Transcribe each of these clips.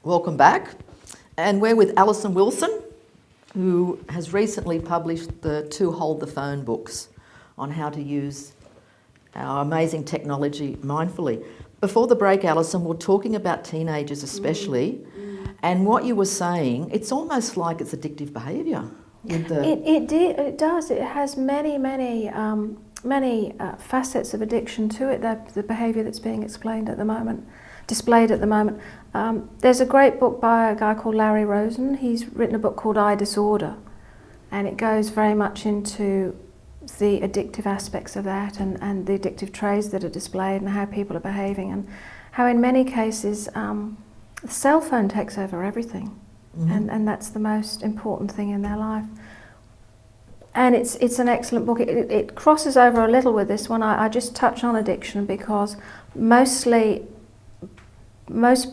Welcome back. And we're with Allison Wilson, who has recently published the 2 Hold the Phone books on how to use our amazing technology mindfully. Before the break, Alison, we're talking about teenagers especially, and what you were saying, it's almost like it's addictive behaviour. It does. It has many facets of addiction to it, the behaviour that's being displayed at the moment. There's a great book by a guy called Larry Rosen. He's written a book called I Disorder, and it goes very much into the addictive aspects of that and the addictive traits that are displayed and how people are behaving, and how in many cases the cell phone takes over everything. And that's the most important thing in their life. And it's an excellent book. It crosses over a little with this one. I just touch on addiction because most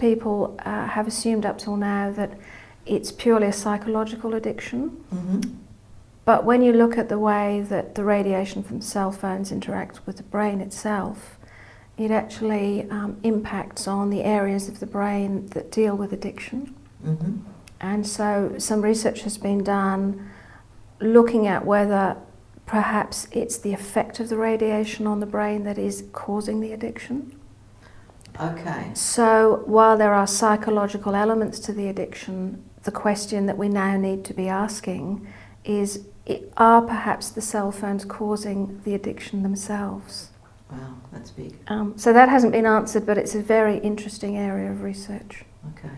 people have assumed up till now that it's purely a psychological addiction. But when you look at the way that the radiation from cell phones interacts with the brain itself, it actually impacts on the areas of the brain that deal with addiction. And so some research has been done looking at whether perhaps it's the effect of the radiation on the brain that is causing the addiction. Okay. So while there are psychological elements to the addiction, the question that we now need to be asking is, are perhaps the cell phones causing the addiction themselves? Wow, that's big. So that hasn't been answered, but it's a very interesting area of research. Okay.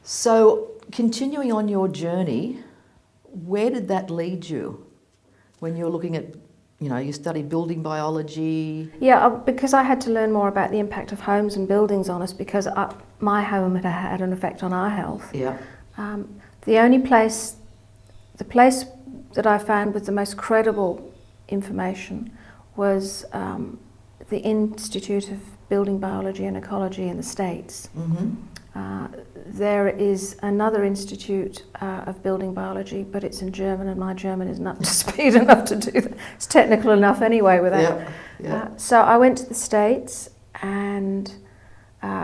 So, continuing on your journey, where did that lead you when you're looking at, you studied building biology? Yeah, because I had to learn more about the impact of homes and buildings on us, because my home had an effect on our health. Yeah. The place that I found with the most credible information was the Institute of Building Biology and Ecology in the States. There is another institute of building biology, but it's in German, and my German is not up to speed enough to do that. It's technical enough anyway without. So I went to the States, and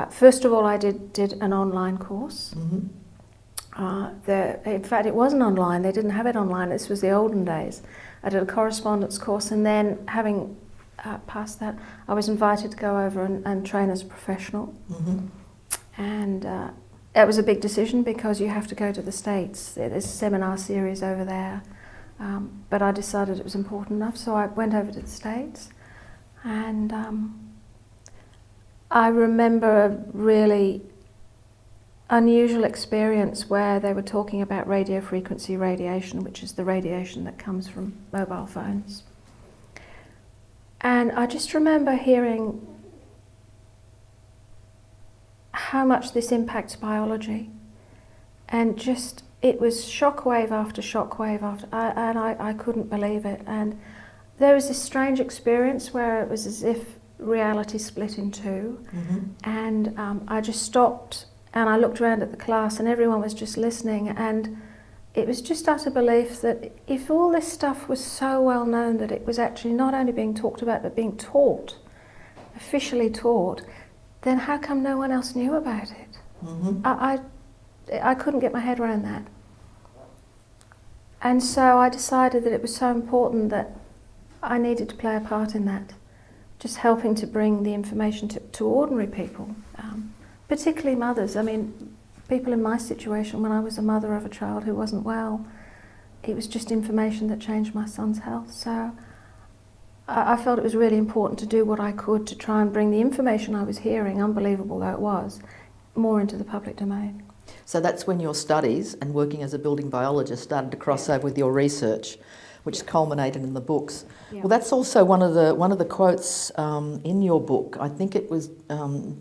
first of all I did an online course. In fact, it wasn't online. They didn't have it online. This was the olden days. I did a correspondence course, and then having passed that, I was invited to go over and train as a professional. And it was a big decision because you have to go to the States. There's a seminar series over there. But I decided it was important enough, so I went over to the States. And I remember a really unusual experience where they were talking about radio frequency radiation, which is the radiation that comes from mobile phones. And I just remember hearing how much this impacts biology, and just it was shockwave after shockwave and I couldn't believe it. And there was this strange experience where it was as if reality split in two. And I just stopped and I looked around at the class, and everyone was just listening, and it was just utter belief that if all this stuff was so well known that it was actually not only being talked about but being taught, officially taught, then how come no one else knew about it? I couldn't get my head around that. And so I decided that it was so important that I needed to play a part in that, just helping to bring the information to ordinary people, particularly mothers. I mean, people in my situation, when I was a mother of a child who wasn't well, it was just information that changed my son's health. So I felt it was really important to do what I could to try and bring the information I was hearing, unbelievable though it was, more into the public domain. So that's when your studies and working as a building biologist started to cross over with your research, which culminated in the books. Well, that's also one of the quotes in your book. I think it was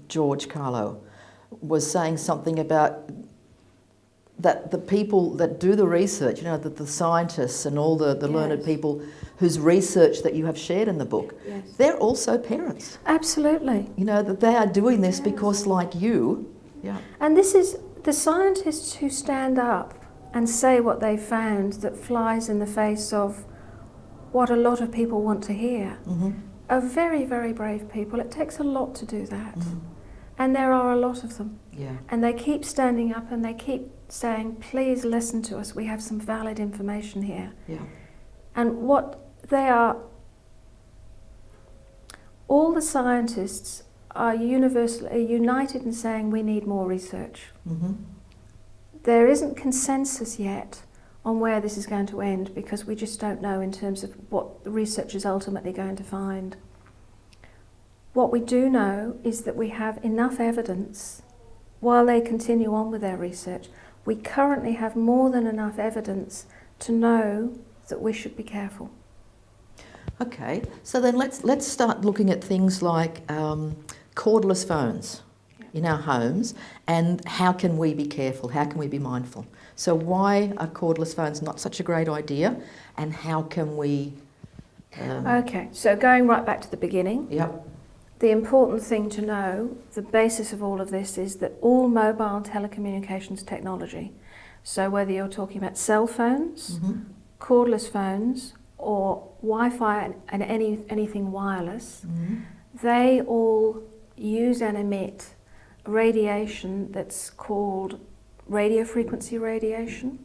George Carlo was saying something about that the people that do the research, that the scientists and all the learned people whose research that you have shared in the book, they're also parents. Absolutely. That they are doing this because, like you. And this is the scientists who stand up and say what they found that flies in the face of what a lot of people want to hear. Are very, very brave people. It takes a lot to do that. And there are a lot of them. Yeah. And they keep standing up and they keep saying, please listen to us, we have some valid information here. Yeah. And what they are, all the scientists are universally united in saying we need more research. Mm-hmm. There isn't consensus yet on where this is going to end because we just don't know in terms of what the research is ultimately going to find. What we do know is that we have enough evidence while they continue on with their research. We currently have more than enough evidence to know that we should be careful. Okay, so then let's start looking at things like cordless phones in our homes, and how can we be careful, how can we be mindful? So why are cordless phones not such a great idea, and how can we... Okay, so going right back to the beginning, Yep. the important thing to know, the basis of all of this is that all mobile telecommunications technology, so whether you're talking about cell phones, Mm-hmm. cordless phones, or Wi-Fi and anything wireless, Mm-hmm. they all use and emit radiation that's called radio frequency radiation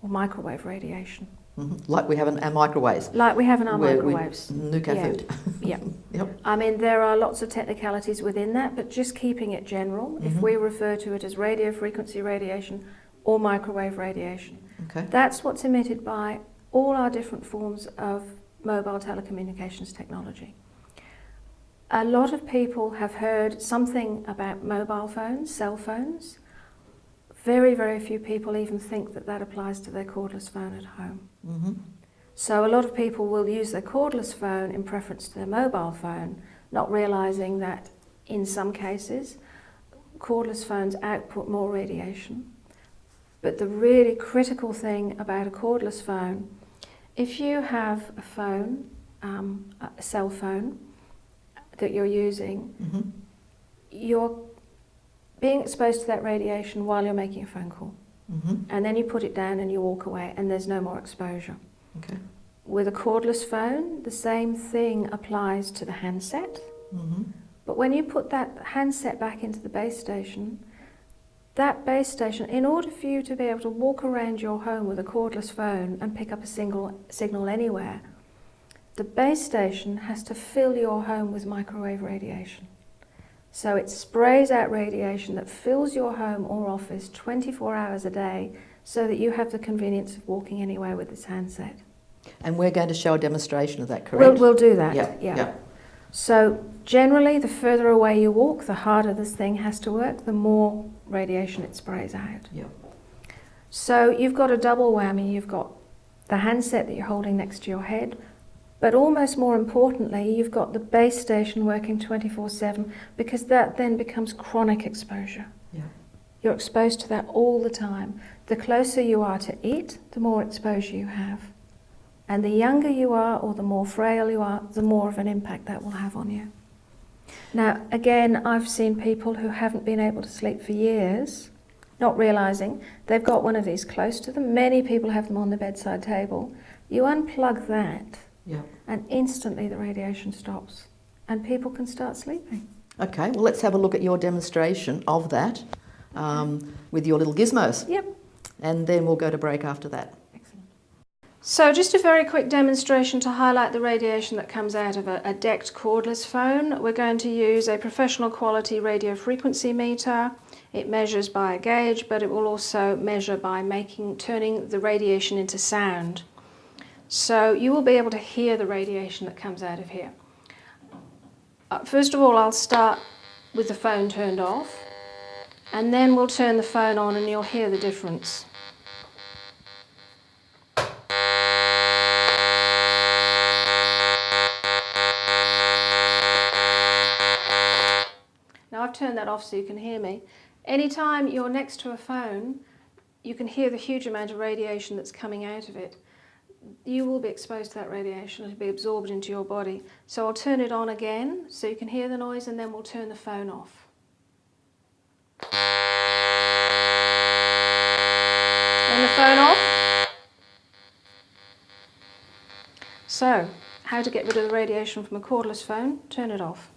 or microwave radiation. Mm-hmm. Like we have in our microwaves. Like we have in our where microwaves. We nuke our Yeah. food. Yeah. Yep. I mean, there are lots of technicalities within that, but just keeping it general, if Mhm. we refer to it as radio frequency radiation or microwave radiation, Okay. that's what's emitted by all our different forms of mobile telecommunications technology. A lot of people have heard something about mobile phones, cell phones. Very, very few people even think that that applies to their cordless phone at home. Mm-hmm. So a lot of people will use their cordless phone in preference to their mobile phone, not realising that in some cases cordless phones output more radiation. But the really critical thing about a cordless phone, if you have a phone, a cell phone that you're using, Mm-hmm. you're being exposed to that radiation while you're making a phone call. Mm-hmm. And then you put it down and you walk away and there's no more exposure. Okay. With a cordless phone, the same thing applies to the handset. Mm-hmm. But when you put that handset back into the base station, that base station, in order for you to be able to walk around your home with a cordless phone and pick up a signal anywhere, the base station has to fill your home with microwave radiation. So it sprays out radiation that fills your home or office 24 hours a day so that you have the convenience of walking anywhere with this handset. And we're going to show a demonstration of that, correct? We'll do that, Yeah. yeah. Yeah. So generally, the further away you walk, the harder this thing has to work, the more radiation it sprays out. Yeah. So you've got a double whammy. You've got the handset that you're holding next to your head, but almost more importantly, you've got the base station working 24/7, because that then becomes chronic exposure. Yeah. You're exposed to that all the time. The closer you are to it, the more exposure you have. And the younger you are, or the more frail you are, the more of an impact that will have on you. Now, again, I've seen people who haven't been able to sleep for years, not realising they've got one of these close to them. Many people have them on the bedside table. You unplug that, Yeah. and instantly the radiation stops, and people can start sleeping. Okay, well, let's have a look at your demonstration of that with your little gizmos. Yep. And then we'll go to break after that. So just a very quick demonstration to highlight the radiation that comes out of a DECT cordless phone. We're going to use a professional quality radio frequency meter. It measures by a gauge, but it will also measure by turning the radiation into sound. So you will be able to hear the radiation that comes out of here. First of all, I'll start with the phone turned off, and then we'll turn the phone on and you'll hear the difference. Now I've turned that off so you can hear me. Anytime you're next to a phone, you can hear the huge amount of radiation that's coming out of it. You will be exposed to that radiation. It'll be absorbed into your body. So I'll turn it on again so you can hear the noise, and then we'll turn the phone off. Turn the phone off. So, how to get rid of the radiation from a cordless phone? Turn it off.